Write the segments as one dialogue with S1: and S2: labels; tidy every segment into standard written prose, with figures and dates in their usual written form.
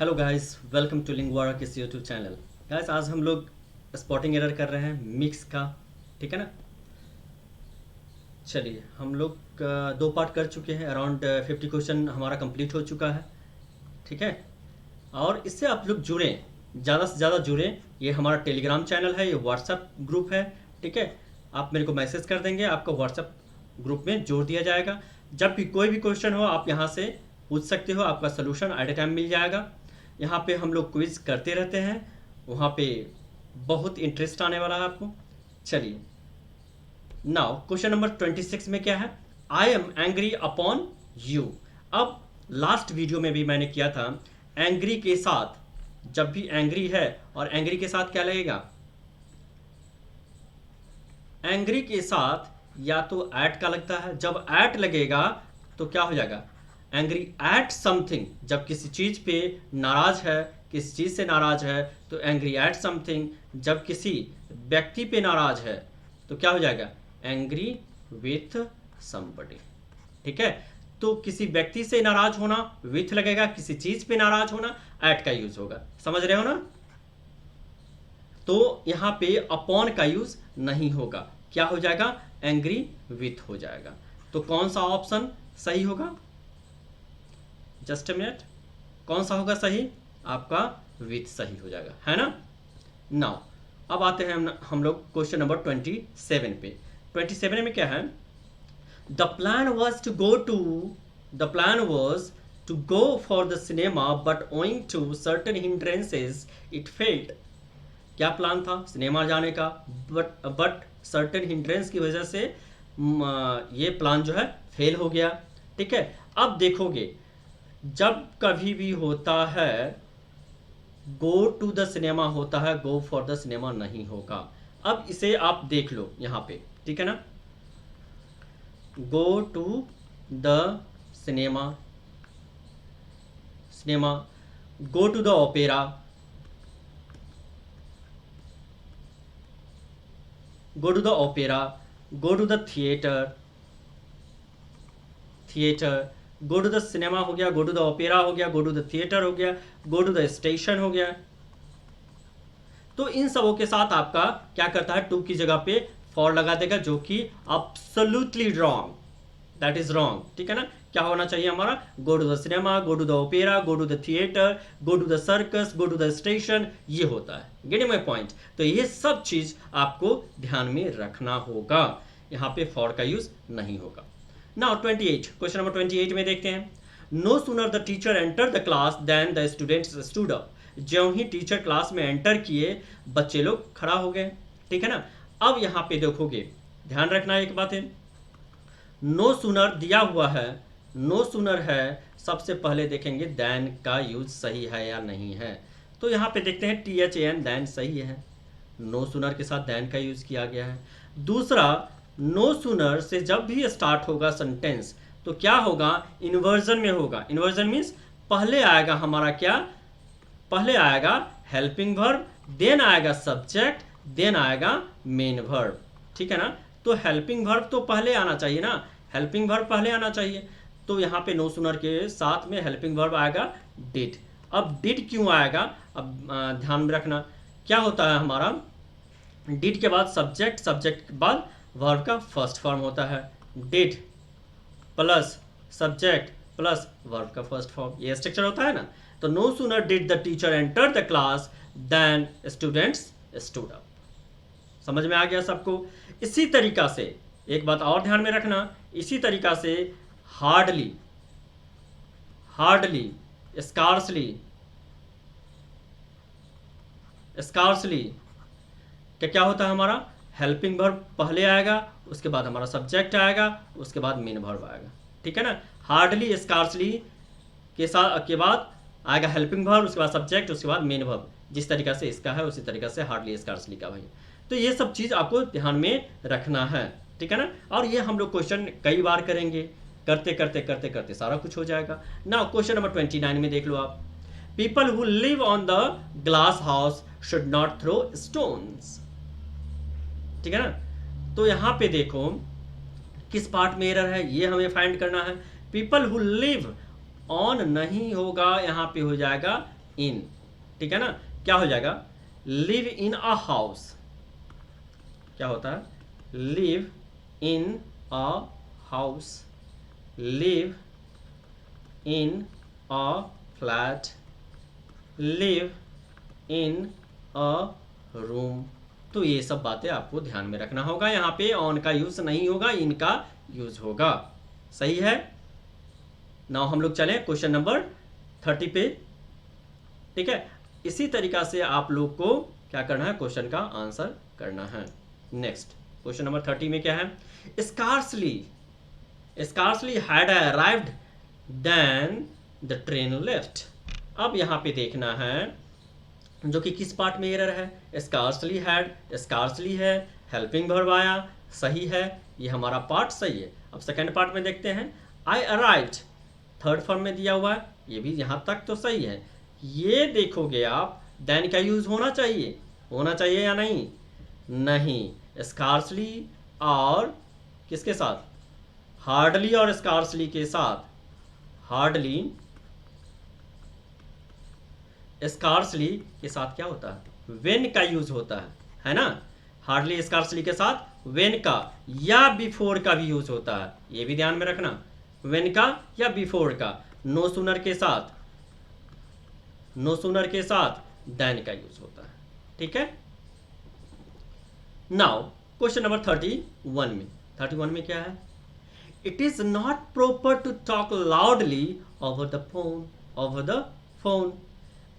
S1: Hello guys, welcome to लिंग्वारा किस YouTube channel. Guys, आज हम लोग स्पॉटिंग एरर कर रहे हैं मिक्स का। ठीक है ना। चलिए, हम लोग दो पार्ट कर चुके हैं। अराउंड 50 क्वेश्चन हमारा कंप्लीट हो चुका है। ठीक है। और इससे आप लोग जुड़ें, ज़्यादा से ज़्यादा जुड़ें। ये हमारा टेलीग्राम चैनल है, ये व्हाट्सएप ग्रुप है। ठीक है। आप मेरे को मैसेज कर देंगे, आपको व्हाट्सएप ग्रुप में जोड़ दिया जाएगा। जब भी कोई भी क्वेश्चन हो आप यहाँ से पूछ सकते हो, आपका सोल्यूशन एट ए टाइम मिल जाएगा। यहाँ पे हम लोग क्विज करते रहते हैं, वहाँ पे बहुत इंटरेस्ट आने वाला है आपको। चलिए, नाउ क्वेश्चन नंबर 26 में क्या है? I am angry upon you. अब लास्ट वीडियो में भी मैंने किया था, एंग्री के साथ जब भी एंग्री है और एंग्री के साथ क्या लगेगा? एंग्री के साथ या तो एट का लगता है। जब एट लगेगा तो क्या हो जाएगा? Angry at something. जब किसी चीज पे नाराज है, किसी चीज से नाराज है तो एंग्री एट समथिंग। जब किसी व्यक्ति पे नाराज है तो क्या हो जाएगा? Angry with somebody. ठीक है। तो किसी व्यक्ति से नाराज होना विथ लगेगा, किसी चीज पे नाराज होना एट का यूज होगा। समझ रहे हो ना? तो यहां पे अपॉन का यूज नहीं होगा। क्या हो जाएगा? एंग्री विथ हो जाएगा। तो कौन सा ऑप्शन सही होगा? जस्ट अ मिनट, कौन सा होगा सही? आपका विथ सही हो जाएगा, है ना। नाउ अब आते हैं हम लोग क्वेश्चन नंबर 27 पे। 27 में क्या है? The plan was to go for the cinema but owing to certain hindrances it failed. क्या प्लान था? सिनेमा जाने का, बट सर्टेन हिंड्रेंस की वजह से ये प्लान जो है फेल हो गया। ठीक है। अब देखोगे, जब कभी भी होता है गो टू द सिनेमा होता है, गो फॉर द सिनेमा नहीं होगा। अब इसे आप देख लो यहाँ पे। ठीक है ना। Go to the cinema, cinema, go to the opera, go to the opera, go to the theater, go to the cinema हो गया, go to the opera हो गया, go to the theater हो गया, go to the station हो गया। तो इन सबों के साथ आपका क्या करता है? टू की जगह पे फॉर लगा देगा, जो कि absolutely wrong, that is wrong. ठीक है ना। क्या होना चाहिए हमारा? Go to the cinema, go to the opera, go to the theatre, go to the circus, go to the station, ये होता है। Getting my point? तो ये सब चीज आपको ध्यान में रखना होगा, यहाँ पे फॉर का यूज नहीं होगा। नाउ 28, क्वेश्चन नंबर 28 में देखते हैं। No sooner the teacher enter the class then the students stood up. ज्यों ही टीचर क्लास में एंटर किए, बच्चे लोग खड़ा हो गए। ठीक है ना। अब यहाँ पे देखोगे, ध्यान रखना एक बात है, नो सूनर दिया हुआ है, नो सूनर है, सबसे पहले देखेंगे देन का यूज सही है या नहीं है। तो यहाँ पे देखते हैं THAN, देन सही है। नो सूनर के साथ देन का यूज किया गया है। दूसरा, नो सूनर से जब भी स्टार्ट होगा सेंटेंस तो क्या होगा? इन्वर्जन में होगा। इन्वर्जन मीन्स पहले आएगा हमारा क्या? पहले आएगा हेल्पिंग वर्ब, देन आएगा सब्जेक्ट, देन आएगा मेन वर्ब। ठीक है ना। तो हेल्पिंग वर्ब तो पहले आना चाहिए ना, हेल्पिंग वर्ब पहले आना चाहिए। तो यहाँ पे नो सूनर के साथ में हेल्पिंग वर्ब आएगा डिड। अब डिड क्यों आएगा? अब ध्यान में रखना, क्या होता है हमारा? डिड के बाद सब्जेक्ट, सब्जेक्ट के बाद वर्ब का फर्स्ट फॉर्म होता है। Did plus subject plus verb का फर्स्ट फॉर्म, ये स्ट्रक्चर होता है ना। तो no sooner did the teacher enter the class then students stood up. समझ में आ गया सबको? इसी तरीका से एक बात और ध्यान में रखना, इसी तरीका से हार्डली, हार्डली, स्कार्सली, स्कार्सली क्या होता है हमारा? हेल्पिंग वर्ब पहले आएगा, उसके बाद हमारा सब्जेक्ट आएगा, उसके बाद मेन वर्ब आएगा। ठीक है ना। हार्डली स्कार्सली के साथ के बाद आएगा हेल्पिंग वर्ब, उसके बाद सब्जेक्ट, उसके बाद मेन वर्ब। जिस तरीका से इसका है उसी तरीका से हार्डली स्कार्सली का भाई। तो ये सब चीज़ आपको ध्यान में रखना है। ठीक है ना। और ये हम लोग क्वेश्चन कई बार करेंगे, करते करते करते करते सारा कुछ हो जाएगा। नाउ क्वेश्चन नंबर 29 में देख लो आप। People who live on the glass house should not throw stones. ठीक है ना। तो यहाँ पे देखो किस पार्ट में एरर है, ये हमें फाइंड करना है। पीपल हु लिव ऑन नहीं होगा, यहाँ पे हो जाएगा इन, ठीक है ना। क्या हो जाएगा, लिव इन अ हाउस, क्या होता है, live in a house, live in a flat, live in a room. तो ये सब बातें आपको ध्यान में रखना होगा, यहाँ पे ऑन का यूज नहीं होगा, इनका यूज होगा। सही है। नाउ हम लोग चलें क्वेश्चन नंबर 30 पे, ठीक है। इसी तरीका से आप लोग को क्या करना है, क्वेश्चन का आंसर करना है। नेक्स्ट क्वेश्चन नंबर 30 में क्या है, scarcely scarcely had arrived then the train left. अब यहाँ पे देखना है जो कि किस पार्ट में एरर है, स्कार्सली हैड, स्कार्सली है, हेल्पिंग वर्ब आया, सही है, ये हमारा पार्ट सही है। अब सेकंड पार्ट में देखते हैं, आई अराइव्ड, थर्ड फॉर्म में दिया हुआ है, ये भी यहाँ तक तो सही है। ये देखोगे आप, देन का यूज होना चाहिए या नहीं, नहीं, स्कार्सली और किसके साथ, हार्डली और स्कार्सली के साथ, हार्डली स्कार्सली के साथ क्या होता है, वेन का यूज होता है ना। हार्डली स्कार्सली के साथ वेन का या बिफोर का भी यूज होता है, ये भी ध्यान में रखना, वेन का या बिफोर का। नो सूनर के साथ देन का यूज होता है, ठीक है। नाउ क्वेश्चन नंबर 31 में क्या है, it is not proper to talk loudly over the phone.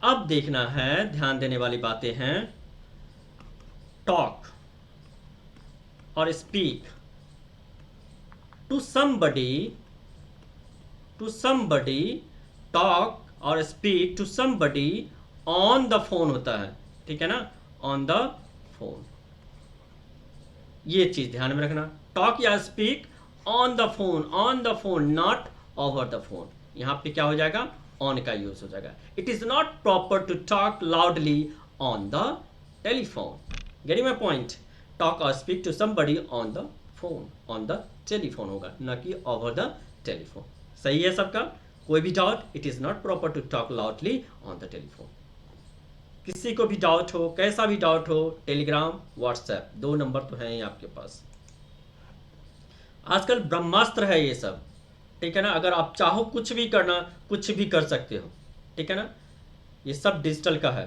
S1: अब देखना है, ध्यान देने वाली बातें हैं, टॉक और स्पीक टू समबडी, टॉक और speak to somebody on the phone होता है, ठीक है ना, ऑन द फोन। ये चीज ध्यान में रखना, टॉक या speak on the phone, not over the phone. यहां पे क्या हो जाएगा, ऑन का यूज हो जाएगा। It is not proper to talk loudly on the telephone, getting my point. Talk और speak to somebody on the phone, on the telephone होगा, न कि ओवर द टेलीफोन। सही है सबका, कोई भी doubt, it is not proper to talk loudly on the telephone. किसी को भी डाउट हो, कैसा भी डाउट हो, टेलीग्राम व्हाट्सएप 2 नंबर तो हैं ही आपके पास। आजकल ब्रह्मास्त्र है ये सब, ठीक है ना। अगर आप चाहो कुछ भी करना, कुछ भी कर सकते हो, ठीक है ना, ये सब डिजिटल का है।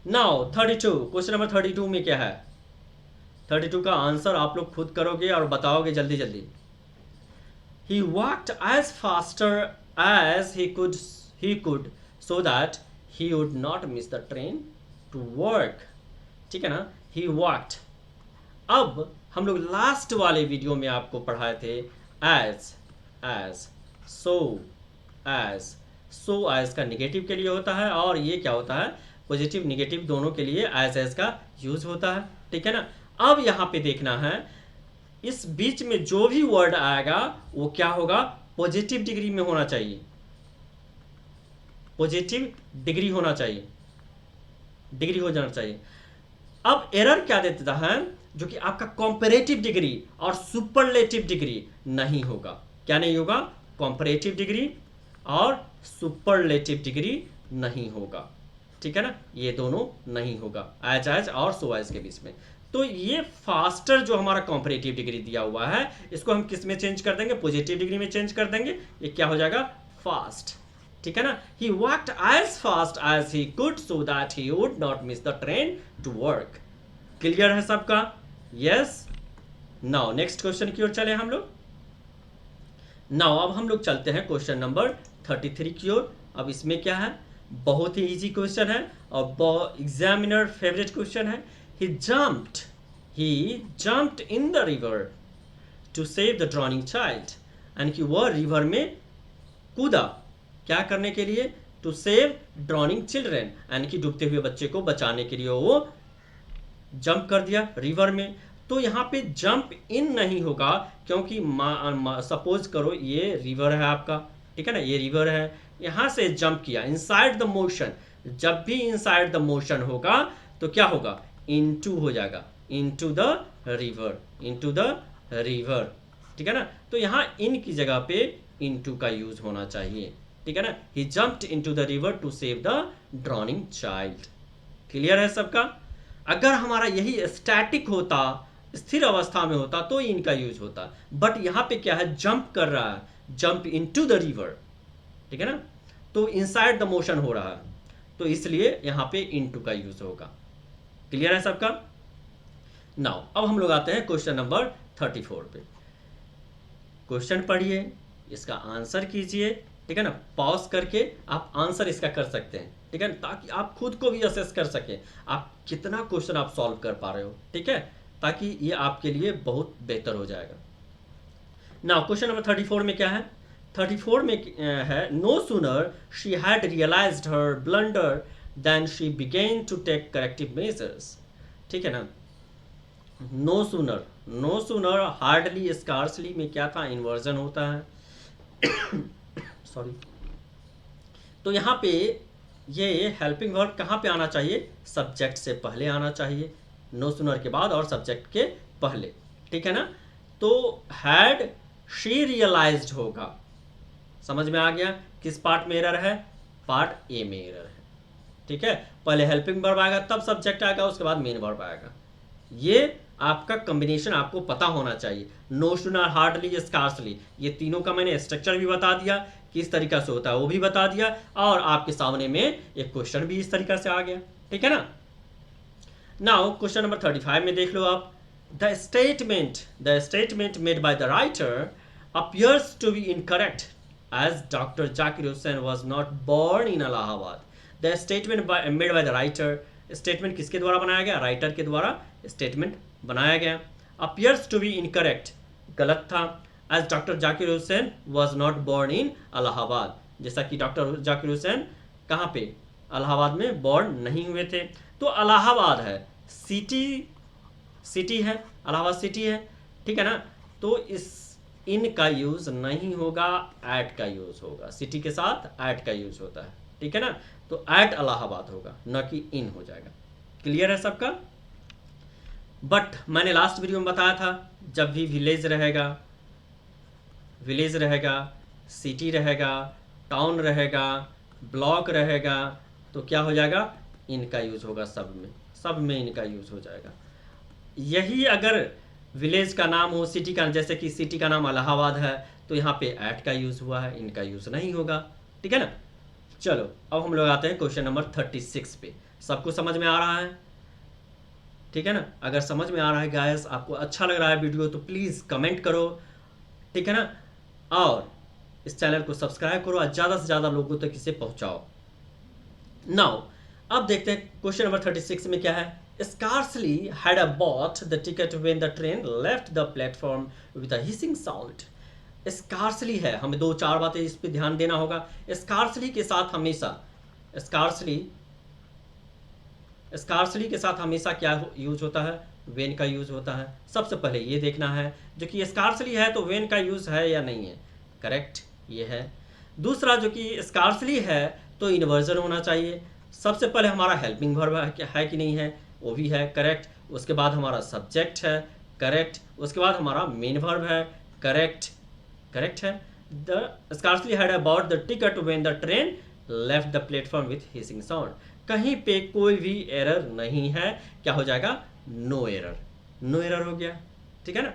S1: नाउ 32, क्वेश्चन नंबर 32 में क्या है, 32 का आंसर आप लोग खुद करोगे और बताओगे जल्दी जल्दी। He walked as faster as he could so that he would not miss the train to work, ठीक है ना, he walked। अब हम लोग लास्ट वाले वीडियो में आपको पढ़ाए थे as, so as का निगेटिव के लिए होता है, और ये क्या होता है, पॉजिटिव निगेटिव दोनों के लिए as का यूज होता है, ठीक है ना। अब यहाँ पे देखना है, इस बीच में जो भी वर्ड आएगा वो क्या होगा, पॉजिटिव डिग्री में होना चाहिए, पॉजिटिव डिग्री होना चाहिए, डिग्री हो जाना चाहिए। अब एरर क्या देता है, जो कि आपका कंपैरेटिव डिग्री और सुपरलेटिव डिग्री नहीं होगा। क्या नहीं होगा, कंपैरेटिव डिग्री और सुपरलेटिव डिग्री नहीं होगा, ठीक है ना, ये दोनों नहीं होगा एज और सो एज के बीच में। तो ये फास्टर जो हमारा कंपैरेटिव डिग्री दिया हुआ है, इसको हम किस में चेंज कर देंगे, पॉजिटिव डिग्री में चेंज कर देंगे। ये क्या हो जाएगा, फास्ट, ठीक है ना। He walked as fast as he could so that he would not miss the train to work. Clear है सबका, यस। नाउ नेक्स्ट क्वेश्चन की ओर चले हम लोग। नाउ अब हम लोग चलते हैं क्वेश्चन नंबर 33 की ओर। अब इसमें क्या है, बहुत ही इजी क्वेश्चन है और एग्जामिनर फेवरेट क्वेश्चन है। He jumped in the river to save the drowning child, यानी कि वह रिवर में कूदा, क्या करने के लिए, टू सेव ड्रॉनिंग चिल्ड्रेन, यानी कि डूबते हुए बच्चे को बचाने के लिए वो जंप कर दिया रिवर में। तो यहाँ पे जंप इन नहीं होगा, क्योंकि सपोज करो ये रिवर है आपका, ठीक है ना, ये रिवर है, यहाँ से जंप किया इनसाइड द मोशन। जब भी इनसाइड द मोशन होगा तो क्या होगा, इनटू हो जाएगा, इनटू द रिवर, ठीक है ना। तो यहाँ इन की जगह पे इनटू का यूज होना चाहिए, ठीक है ना, he jumped into the river to save the drowning child. Clear है सबका? अगर हमारा यही स्टैटिक होता, स्थिर अवस्था में होता तो इनका यूज होता, बट यहां पे क्या है, जंप कर रहा है, जंप इनटू द रिवर, ठीक है ना, तो इनसाइड द मोशन हो रहा है, तो इसलिए यहां पे इनटू का यूज होगा। क्लियर है सबका? नाउ अब हम लोग आते हैं क्वेश्चन नंबर 34 पे। क्वेश्चन पढ़िए, इसका आंसर कीजिए, ठीक है ना, पॉज करके आप आंसर इसका कर सकते हैं, ठीक है, ताकि आप खुद को भी असेस कर सकें आप कितना क्वेश्चन आप सॉल्व कर पा रहे हो, ठीक है, ताकि ये आपके लिए बहुत बेहतर हो जाएगा। नाउ क्वेश्चन नंबर 34 में क्या है, 34 में है, no sooner she had realised her blunder then she began to take corrective measures. ठीक है ना, नो सूनर हार्डली स्कार्सली में क्या था, इन्वर्जन होता है सॉरी। तो यहाँ पे ये हेल्पिंग वर्ब कहाँ पे आना चाहिए, सब्जेक्ट से पहले आना चाहिए, नो सूनर के बाद और सब्जेक्ट के पहले, ठीक है ना। तो हैड शी रियलाइज्ड होगा, समझ में आ गया किस पार्ट में एरर है, पार्ट ए में एरर है, ठीक है। पहले हेल्पिंग वर्ब आएगा, तब सब्जेक्ट आएगा, उसके बाद मेन वर्ब आएगा। ये आपका कॉम्बिनेशन आपको पता होना चाहिए। नो सूनर, हार्डली, स्कार्सली, ये तीनों का मैंने स्ट्रक्चर भी बता दिया, किस तरीका से होता है वो भी बता दिया, और आपके सामने में एक क्वेश्चन भी इस तरीका से आ गया, ठीक है ना। नाउ क्वेश्चन नंबर 35 में देख लो आप, the statement made by the writer appears to be incorrect as Dr. Zakir Hussain was not born in Allahabad. The statement made by the writer, statement किसके द्वारा बनाया गया, राइटर के द्वारा स्टेटमेंट बनाया गया। appears to be incorrect, गलत था, as Dr. Zakir Hussain was not born in Allahabad, जैसा कि डॉक्टर जाकिर हुसैन कहाँ पे, इलाहाबाद में बॉर्न नहीं हुए थे। तो इलाहाबाद है, सिटी है, इलाहाबाद सिटी है, ठीक है ना। तो इस इन का यूज नहीं होगा, एट का यूज होगा, सिटी के साथ एट का यूज होता है, ठीक है ना। तो एट इलाहाबाद होगा, न कि इन हो जाएगा। क्लियर है सबका? बट मैंने लास्ट वीडियो में बताया था, जब भी विलेज रहेगा, सिटी रहेगा, टाउन रहेगा, ब्लॉक रहेगा, तो क्या हो जाएगा, इनका यूज होगा, सब में इनका यूज हो जाएगा। यही अगर विलेज का नाम हो, सिटी का, जैसे कि सिटी का नाम इलाहाबाद है, तो यहाँ पे एट का यूज हुआ है, इनका यूज नहीं होगा, ठीक है ना। चलो अब हम लोग आते हैं क्वेश्चन नंबर 36 पे। सबको समझ में आ रहा है, ठीक है ना। अगर समझ में आ रहा है गाइस, आपको अच्छा लग रहा है वीडियो, तो प्लीज़ कमेंट करो, ठीक है ना, और इस चैनल को सब्सक्राइब करो और ज़्यादा से ज़्यादा लोगों तक इसे पहुँचाओ। नाउ अब देखते हैं क्वेश्चन नंबर 36 में क्या है। Scarcely had I bought the ticket when the train left the platform with a hissing sound. Scarcely है, हमें 2-4 बातें इस पे ध्यान देना होगा। Scarcely के साथ हमेशा Scarcely के साथ हमेशा क्या यूज होता है, when का यूज होता है। सबसे पहले ये देखना है, जो कि Scarcely है तो when का यूज है या नहीं है, करेक्ट ये है। दूसरा जो कि Scarcely है तो इन्वर्जन होना चाहिए। सबसे पहले हमारा हेल्पिंग वर्ब है कि नहीं है, वो भी है, करेक्ट। उसके बाद हमारा सब्जेक्ट है, करेक्ट। उसके बाद हमारा मेन वर्ब है, करेक्ट है। The scarcely had about the ticket when the train left the platform with hissing sound, कहीं पे कोई भी एरर नहीं है, क्या हो जाएगा, नो एरर हो गया, ठीक है ना।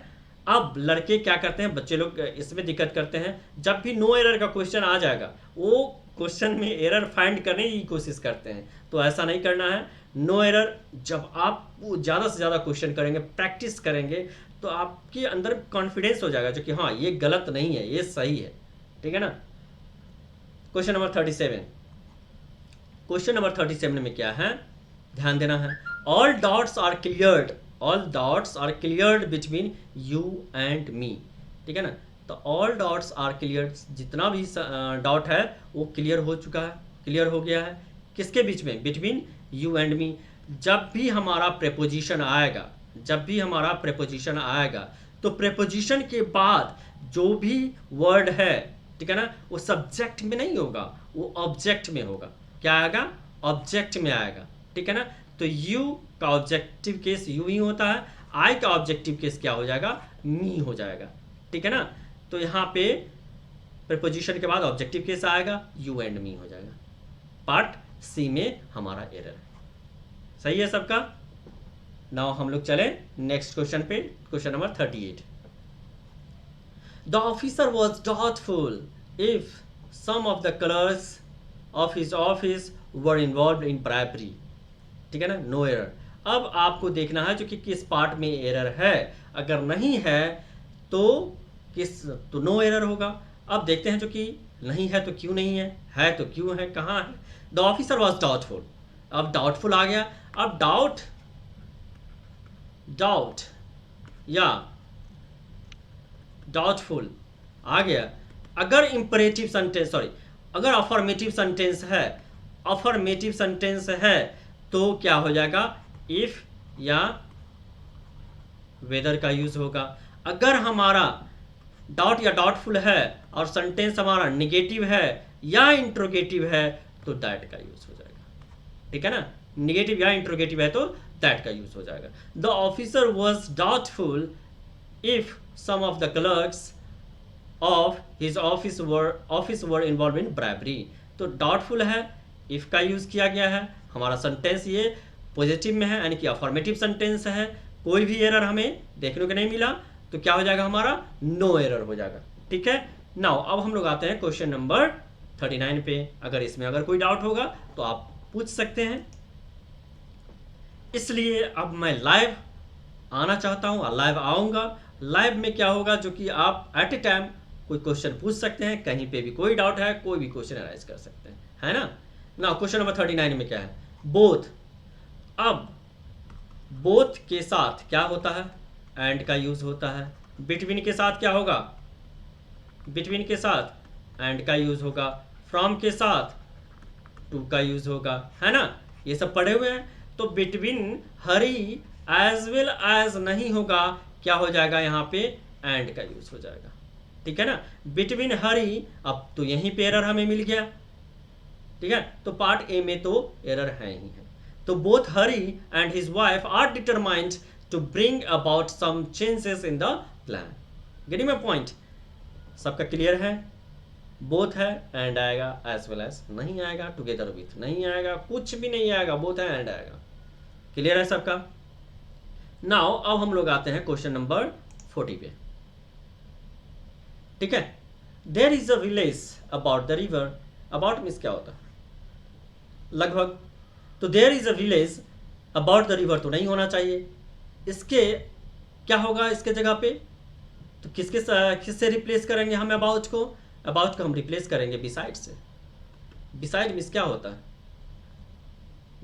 S1: अब लड़के क्या करते हैं, बच्चे लोग इसमें दिक्कत करते हैं, जब भी नो एरर का क्वेश्चन आ जाएगा वो क्वेश्चन में एरर फाइंड करने की कोशिश करते हैं, तो ऐसा नहीं करना है। नो एरर, जब आप ज़्यादा से ज़्यादा क्वेश्चन करेंगे, प्रैक्टिस करेंगे, तो आपके अंदर कॉन्फिडेंस हो जाएगा, जो कि हाँ ये गलत नहीं है, ये सही है, ठीक है ना। क्वेश्चन नंबर 37 में क्या है, ध्यान देना है। All doubts are cleared between you and me, ठीक है ना। तो ऑल डॉट्स आर क्लियर्ड, जितना भी डॉट है वो क्लियर हो चुका है, क्लियर हो गया है, किसके बीच में, बिटवीन यू एंड मी। जब भी हमारा प्रेपोजिशन आएगा तो प्रेपोजिशन के बाद जो भी वर्ड है, ठीक है ना, वो सब्जेक्ट में नहीं होगा, वो ऑब्जेक्ट में होगा। क्या आएगा, ऑब्जेक्ट में आएगा, ठीक है ना। तो यू का ऑब्जेक्टिव केस यू ही होता है, आई का ऑब्जेक्टिव केस क्या हो जाएगा, मी हो जाएगा, ठीक है ना। तो यहाँ पे प्रीपोजिशन के बाद ऑब्जेक्टिव केस आएगा, यू एंड मी हो जाएगा। पार्ट सी में हमारा एरर है। सही है सबका। नाउ हम लोग चले नेक्स्ट क्वेश्चन पे, question number 38। The officer was doubtful if some of the colours of his office were involve in bribery. ठीक है ना, नो एरर। अब आपको देखना है जो कि किस पार्ट में एरर है। अगर नहीं है तो तो नो एरर होगा। अब देखते हैं जो कि नहीं है तो क्यों नहीं है तो क्यों है, कहाँ है। द ऑफिसर वॉज डाउटफुल, अब डाउटफुल आ गया। अब डाउट या डाउटफुल आ गया। अगर इंपरेटिव सेंटेंस, सॉरी, अगर अफर्मेटिव सेंटेंस है तो क्या हो जाएगा, इफ या वेदर का यूज होगा। अगर हमारा डाउट या डाउटफुल है और सेंटेंस हमारा निगेटिव है या इंट्रोगेटिव है तो दैट का यूज हो जाएगा। ठीक है ना, निगेटिव या इंट्रोगेटिव है तो दैट का यूज हो जाएगा। The officer was doubtful if some of the clerks of his office were involve in bribery. तो डाउटफुल है, इफ का यूज किया गया है। हमारा सेंटेंस ये पॉजिटिव में है, यानी कि अफर्मेटिव सेंटेंस है। कोई भी एरर हमें देखने को नहीं मिला तो क्या हो जाएगा, हमारा नो एरर हो जाएगा। ठीक है। नाउ अब हम लोग आते हैं क्वेश्चन नंबर 39 पे। अगर इसमें अगर कोई डाउट होगा तो आप पूछ सकते हैं। इसलिए अब मैं लाइव आना चाहता हूं और लाइव आऊंगा। लाइव में क्या होगा, जो कि आप एट ए टाइम कोई क्वेश्चन पूछ सकते हैं, कहीं पे भी कोई डाउट है कोई भी क्वेश्चन अराइज कर सकते हैं, है ना। ना क्वेश्चन नंबर 39 में क्या है, बोथ। अब बोथ के साथ क्या होता है, एंड का यूज होता है। बिटवीन के साथ क्या होगा, बिटवीन के साथ एंड का यूज होगा। फ्रॉम के साथ टू का यूज होगा, है ना। ये सब पढ़े हुए हैं। तो बिटवीन हरी एज वेल एज नहीं होगा, क्या हो जाएगा यहाँ पे, एंड का यूज हो जाएगा। ठीक है ना, बिटवीन हरी, अब तो यहीं पे एरर हमें मिल गया। ठीक है, तो पार्ट ए में तो एरर है ही है। तो both Hari and his wife are determined to bring about some changes in the plan. Getting my point, सबका क्लियर है। बोथ है, एंड आएगा, एज वेल एज नहीं आएगा, टुगेदर विथ नहीं आएगा, कुछ भी नहीं आएगा, बोथ है एंड आएगा। क्लियर है सबका। नाउ अब हम लोग आते हैं क्वेश्चन नंबर 40 पे। ठीक है, there is a village about the river. About means क्या होता है, लगभग। तो there is a village about the river तो नहीं होना चाहिए। इसके क्या होगा, इसके जगह पे तो किससे रिप्लेस करेंगे हम अबाउट को। अबाउट को हम रिप्लेस करेंगे बिसाइड से। बिसाइड मीन्स क्या होता है,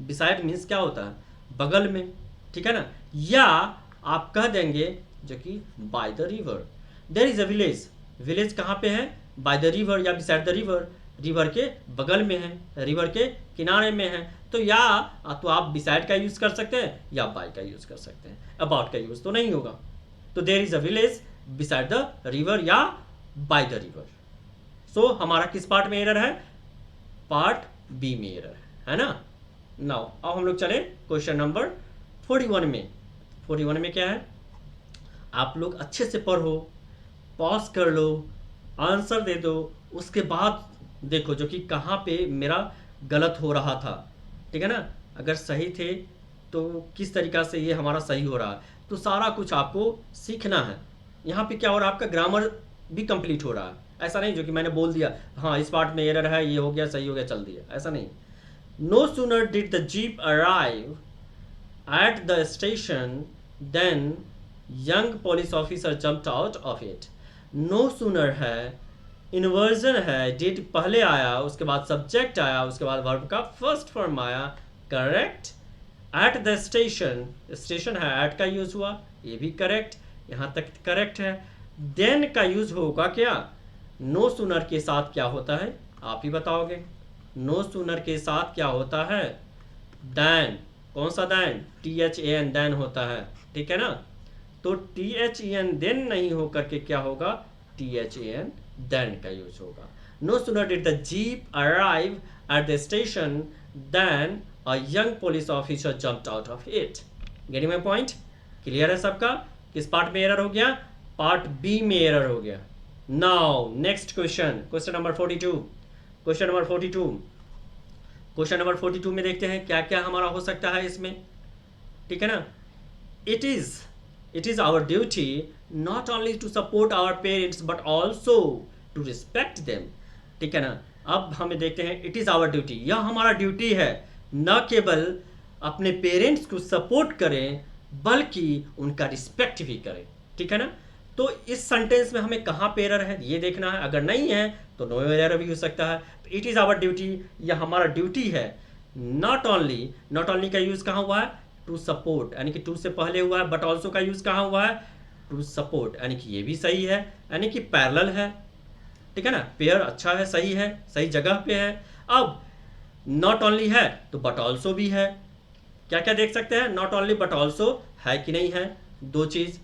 S1: बिसाइड मीन्स क्या होता है, बगल में। ठीक है ना, या आप कह देंगे जो कि by the river. There is a village, village कहाँ पे है, बाय द रिवर या बिसाइड द रिवर। रिवर के बगल में है, रिवर के किनारे में है। तो या तो आप बिसाइड का यूज कर सकते हैं या बाय का यूज कर सकते हैं, अबाउट का यूज तो नहीं होगा। तो there is a village beside the river या बाय द रिवर। सो हमारा किस पार्ट में एरर है, पार्ट बी में एरर है ना। नाउ अब हम लोग चले क्वेश्चन नंबर 41 में। 41 में क्या है, आप लोग अच्छे से पढ़ो, पॉज कर लो, आंसर दे दो, उसके बाद देखो जो कि कहाँ पे मेरा गलत हो रहा था। ठीक है ना, अगर सही थे तो किस तरीक़ा से ये हमारा सही हो रहा है, तो सारा कुछ आपको सीखना है। यहाँ पे क्या हो रहा है, आपका ग्रामर भी कंप्लीट हो रहा है। ऐसा नहीं जो कि मैंने बोल दिया हाँ इस पार्ट में एरर है, ये हो गया, सही हो गया, चल दिया, ऐसा नहीं। No sooner did the jeep arrive at the station then young police officer jumped out of it. No sooner है, इन्वर्जन है, डिड पहले आया, उसके बाद सब्जेक्ट आया, उसके बाद वर्ब का फर्स्ट फॉर्म आया, correct. Eight the station, station है, एट का यूज हुआ, ये भी करेक्ट, यहाँ तक करेक्ट है। देन का यूज होगा क्या, नो सूनर के साथ क्या होता है आप ही बताओगे। नो सूनर के साथ क्या होता है, दैन। कौन सा दैन, THAN दैन होता है। ठीक है ना, तो THAN देन नहीं होकर के क्या होगा, THAN देन का यूज होगा। No sooner did the jeep arrive at the station then a young police officer jumped out of it. Getting my point, clear है सबका। किस पार्ट में एरर हो गया, पार्ट बी में एरर हो गया। Now next question, question number 42। Question number 42, question number 42 में देखते हैं क्या क्या हमारा हो सकता है इसमें, ठीक है ना। It is our duty not only to support our parents but also to respect them, ठीक है ना। अब हमें देखते हैं, इट इज़ आवर ड्यूटी, यह हमारा ड्यूटी है, न केवल अपने पेरेंट्स को सपोर्ट करें बल्कि उनका रिस्पेक्ट भी करें, ठीक है ना। तो इस सेंटेंस में हमें कहाँ पे एरर है ये देखना है, अगर नहीं है तो नो एरर भी हो सकता है। तो इट इज़ आवर ड्यूटी, यह हमारा ड्यूटी है। नॉट ओनली का यूज़ कहाँ हुआ है, टू सपोर्ट, यानी कि टू से पहले हुआ है, बट ऑल्सो का यूज़ कहाँ हुआ है, टू सपोर्ट, यानी कि ये भी सही है, यानी कि पैरेलल है, ठीक है ना। पेयर अच्छा है, सही है, सही जगह पे है। अब नॉट ओनली है तो बट ऑल्सो भी है, क्या क्या देख सकते हैं, नॉट ओनली बट ऑल्सो है कि नहीं है, दो चीज।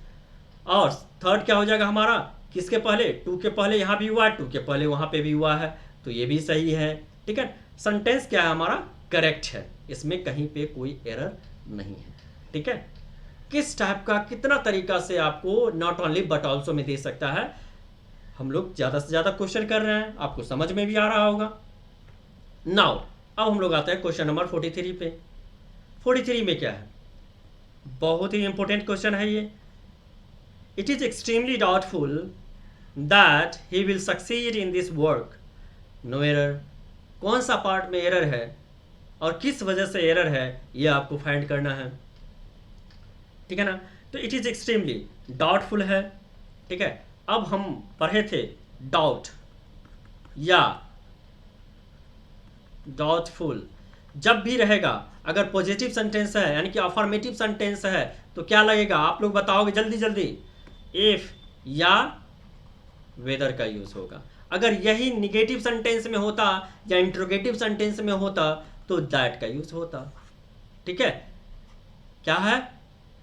S1: और थर्ड क्या हो जाएगा हमारा, किसके पहले, टू के पहले यहाँ भी हुआ है, टू के पहले वहाँ पे भी हुआ है, तो ये भी सही है, ठीक है। सेंटेंस क्या है हमारा, करेक्ट है, इसमें कहीं पे कोई एरर नहीं है, ठीक है। किस टाइप का, कितना तरीका से आपको नॉट ओनली बट ऑल्सो में दे सकता है, हम लोग ज़्यादा से ज़्यादा क्वेश्चन कर रहे हैं, आपको समझ में भी आ रहा होगा। नाउ अब हम लोग आते हैं क्वेश्चन नंबर 43 पे। 43 में क्या है, बहुत ही इंपॉर्टेंट क्वेश्चन है ये। It is extremely doubtful that he will succeed in this work, no error. कौन सा पार्ट में एरर है और किस वजह से एरर है ये आपको फाइंड करना है, ठीक है ना। तो इट इज एक्सट्रीमली डाउटफुल है, ठीक है। अब हम पढ़े थे डाउट या डाउटफुल, जब भी रहेगा अगर पॉजिटिव सेंटेंस है यानी कि अफर्मेटिव सेंटेंस है तो क्या लगेगा, आप लोग बताओगे जल्दी जल्दी, इफ या वेदर का यूज होगा। अगर यही निगेटिव सेंटेंस में होता या इंट्रोगेटिव सेंटेंस में होता तो दैट का यूज होता, ठीक है। क्या है,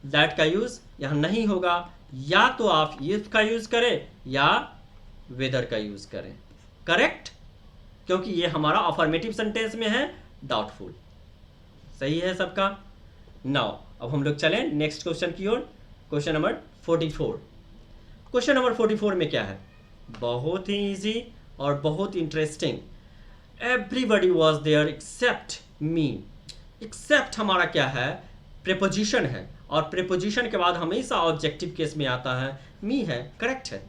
S1: दैट का यूज यहां नहीं होगा, या तो आप इफ का यूज करें या वेदर का यूज करें, करेक्ट, क्योंकि ये हमारा अफर्मेटिव सेंटेंस में है, डाउटफुल, सही है सबका। नाउ अब हम लोग चलें नेक्स्ट क्वेश्चन की ओर, क्वेश्चन नंबर 44। क्वेश्चन नंबर 44 में क्या है, बहुत ही इजी और बहुत interesting. Everybody was there except me, except हमारा क्या है, प्रेपोजिशन है, और प्रेपोजिशन के बाद हमेशा ऑब्जेक्टिव केस में आता है, मी है, करेक्ट है।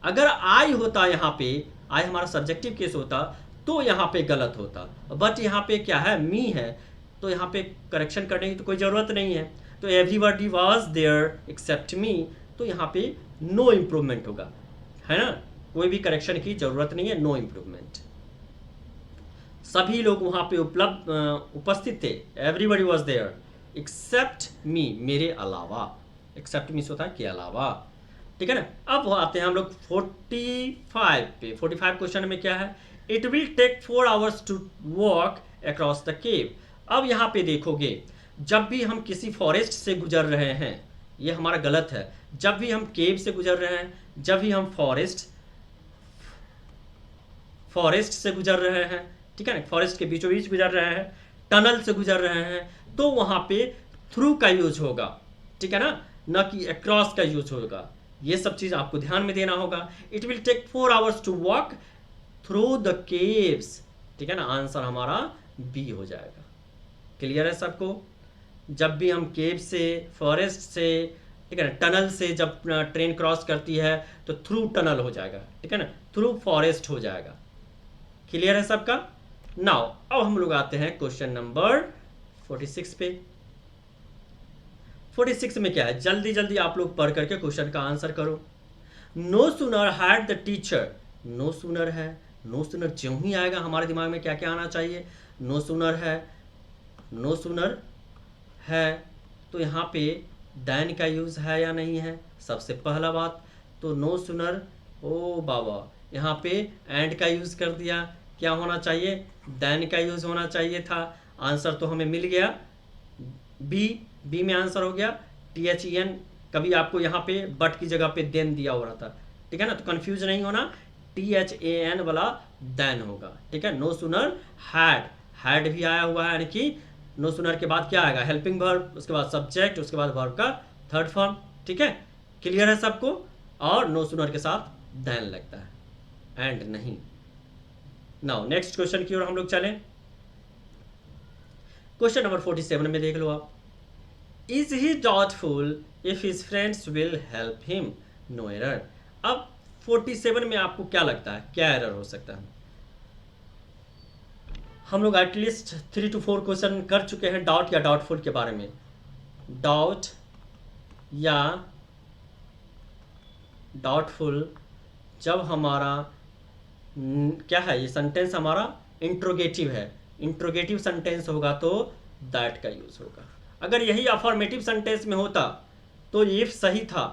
S1: अगर आई होता यहाँ पे, आई हमारा सब्जेक्टिव केस होता तो यहाँ पे गलत होता, बट यहाँ पे क्या है, मी है, तो यहाँ पे करेक्शन करने की तो कोई ज़रूरत नहीं है। तो एवरीबडी वाज देयर एक्सेप्ट मी, तो यहाँ पे नो इम्प्रूवमेंट होगा, है ना, कोई भी करेक्शन की ज़रूरत नहीं है, नो इम्प्रूवमेंट। सभी लोग वहाँ पे उपस्थित थे, एवरीबडी वाज देयर एक्सेप्ट मी, मेरे अलावा, एक्सेप्ट मीन्स होता है के अलावा, ठीक है ना। अब आते हैं हम लोग 45 पे। 45 क्वेश्चन में क्या है, it will take 4 hours to walk across the cave. अब यहाँ पे देखोगे, जब भी हम किसी फॉरेस्ट से गुजर रहे हैं, ये हमारा गलत है, जब भी हम केव से गुजर रहे हैं, जब भी हम फॉरेस्ट से गुजर रहे हैं, ठीक है ना, फॉरेस्ट के बीचों बीच गुजर रहे हैं, टनल से गुजर रहे हैं, तो वहाँ पे थ्रू का यूज होगा, ठीक है ना, न कि अक्रॉस का यूज होगा। ये सब चीज़ आपको ध्यान में देना होगा। It will take 4 hours to walk through the caves, ठीक है ना, आंसर हमारा बी हो जाएगा। क्लियर है सबको, जब भी हम केव से, फॉरेस्ट से, ठीक है ना, टनल से जब ट्रेन क्रॉस करती है तो थ्रू टनल हो जाएगा, ठीक है ना, थ्रू फॉरेस्ट हो जाएगा। क्लियर है सबका। नाउ अब हम लोग आते हैं क्वेश्चन नंबर 46 पे। 46 में क्या है, जल्दी जल्दी आप लोग पढ़ करके क्वेश्चन का आंसर करो। No sooner had the teacher, no sooner है, नो सूनर ज्यों ही आएगा हमारे दिमाग में क्या क्या आना चाहिए, नो सूनर है, नो सूनर है, तो यहाँ पे दैन का यूज़ है या नहीं है, सबसे पहला बात। तो नो सूनर, ओ बाबा, यहाँ पे एंड का यूज़ कर दिया, क्या होना चाहिए, दैन का यूज़ होना चाहिए था। आंसर तो हमें मिल गया बी में आंसर हो गया THEN। कभी आपको यहाँ पे बट की जगह पे देन दिया हो रहा था, ठीक है ना, तो कंफ्यूज नहीं होना, THAN वाला देन होगा, ठीक है। नो सूनर हैड भी आया हुआ है, यानी कि नो सूनर के बाद क्या आएगा, हेल्पिंग वर्ब, उसके बाद सब्जेक्ट, उसके बाद वर्ब का थर्ड फॉर्म, ठीक है। क्लियर है सबको, और नो सूनर के साथ देन लगता है, एंड नहीं। नाउ नेक्स्ट क्वेश्चन की ओर हम लोग चलें। क्वेश्चन नंबर 47 में देख लो आप, इज ही doubtful if his friends will help him, no error. अब 47 में आपको क्या लगता है, क्या एरर हो सकता है? हम लोग एटलीस्ट 3 to 4 क्वेश्चन कर चुके हैं डाउट या डाउटफुल के बारे में। डाउट या डाउटफुल जब हमारा क्या है, ये सेंटेंस हमारा इंट्रोगेटिव है, इंट्रोगेटिव सेंटेंस होगा तो दैट का यूज होगा। अगर यही अफर्मेटिव सेंटेंस में होता तो इफ सही था,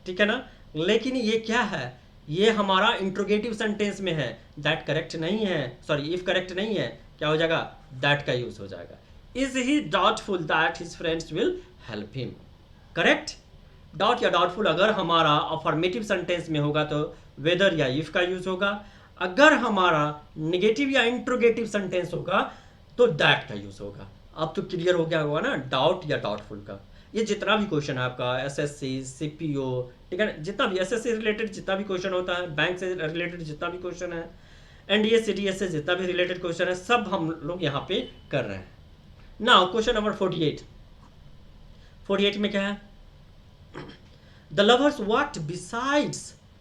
S1: ठीक है ना, लेकिन ये क्या है, ये हमारा इंट्रोगेटिव सेंटेंस में है, दैट करेक्ट नहीं है, सॉरी इफ करेक्ट नहीं है, क्या हो जाएगा, दैट का यूज हो जाएगा। इज ही doubtful that his friends will help him, correct. Doubt या डाउटफुल अगर हमारा अफर्मेटिव सेंटेंस में होगा तो वेदर या इफ का यूज होगा, अगर हमारा नेगेटिव या इंट्रोगेटिव सेंटेंस होगा तो दैट का यूज होगा। अब तो क्लियर हो गया होगा ना डाउट या डाउटफुल का। ये जितना भी क्वेश्चन है आपका एसएससी, सीपीओ, ठीक है ना, जितना भी एसएससी रिलेटेड जितना भी क्वेश्चन होता है, बैंक से रिलेटेड जितना भी क्वेश्चन है, एनडीए सीडीएस से जितना भी रिलेटेड क्वेश्चन है, सब हम लोग यहाँ पे कर रहे हैं। नाउ क्वेश्चन नंबर 48 में क्या है, the lovers walked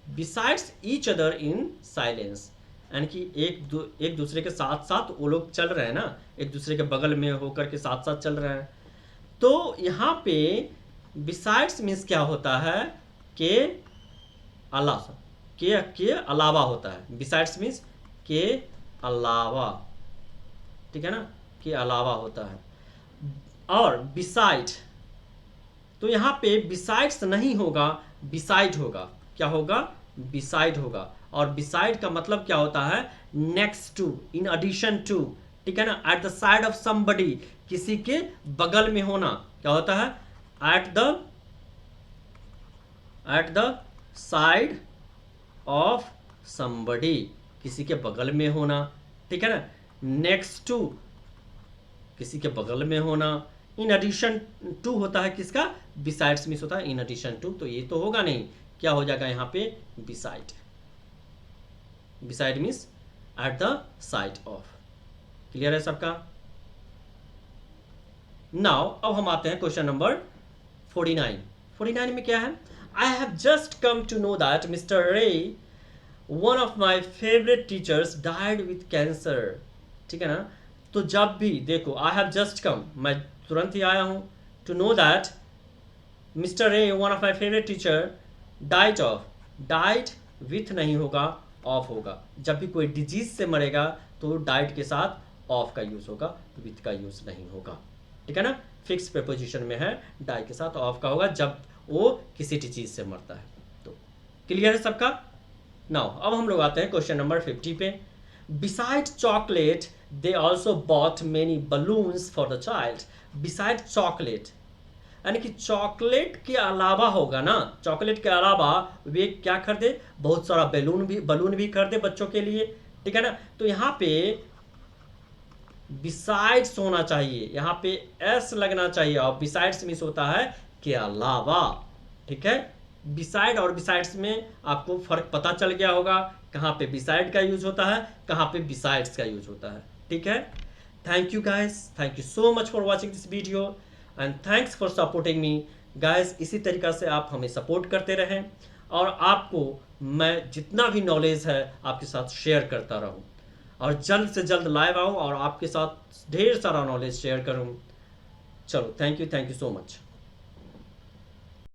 S1: besides each other in silence, यानी कि एक दूसरे के साथ साथ वो लोग चल रहे हैं ना, एक दूसरे के बगल में होकर के साथ साथ चल रहे हैं। तो यहाँ पे बिसाइड्स मीन्स क्या होता है, के अलावा होता है, बिसाइड्स मीन्स के अलावा, ठीक है ना, के अलावा होता है। और बिसाइड, तो यहाँ पे बिसाइड्स नहीं होगा, बिसाइड होगा, क्या होगा, बिसाइड होगा। और बिसाइड का मतलब क्या होता है, next to, in addition to, ठीक है ना, at the side of somebody, किसी के बगल में होना, क्या होता है, at the side of somebody, किसी के बगल में होना, ठीक है ना, नेक्स्ट टू, किसी के बगल में होना, इन एडिशन टू होता है किसका, बिसाइड्स मीन्स होता है इन एडिशन टू, तो ये तो होगा नहीं, क्या हो जाएगा यहाँ पे, beside. Beside means eight the side of. Clear है सबका? नाउ अब हम आते हैं क्वेश्चन नंबर 49 में क्या है, I have just come to know that mister Ray one of my favourite teachers died with cancer, ठीक है ना। तो जब भी देखो आई हैव जस्ट कम, मैं तुरंत ही आया हूं, to know that mister Ray one of my favourite teacher died with नहीं होगा, ऑफ होगा। जब भी कोई डिजीज से मरेगा तो डाइड के साथ ऑफ का यूज होगा, विथ का यूज नहीं होगा, ठीक है ना। फिक्स प्रीपोजिशन में है, डाई के साथ ऑफ का होगा जब वो किसी डिजीज से मरता है। तो क्लियर है सबका? नाउ अब हम लोग आते हैं क्वेश्चन नंबर 50 पे। Beside chocolate they also bought many balloons for the child. Beside chocolate यानी कि चॉकलेट के अलावा होगा ना, चॉकलेट के अलावा वे क्या खरीदे, बहुत सारा बलून भी खरीदे बच्चों के लिए, ठीक है ना। तो यहाँ पे बिसाइड्स होना चाहिए, यहाँ पे एस लगना चाहिए, और बिसाइड्स मीन्स होता है के अलावा, ठीक है। बिसाइड और बिसाइड्स में आपको फर्क पता चल गया होगा, कहाँ पे बिसाइड का यूज होता है, कहाँ पे बिसाइड्स का यूज होता है, ठीक है। Thank you guys, thank you so much for watching this video and thanks for supporting me guys. इसी तरीक़ा से आप हमें सपोर्ट करते रहें और आपको मैं जितना भी नॉलेज है आपके साथ शेयर करता रहूं, और जल्द से जल्द लाइव आऊं और आपके साथ ढेर सारा नॉलेज शेयर करूं। चलो थैंक यू सो मच।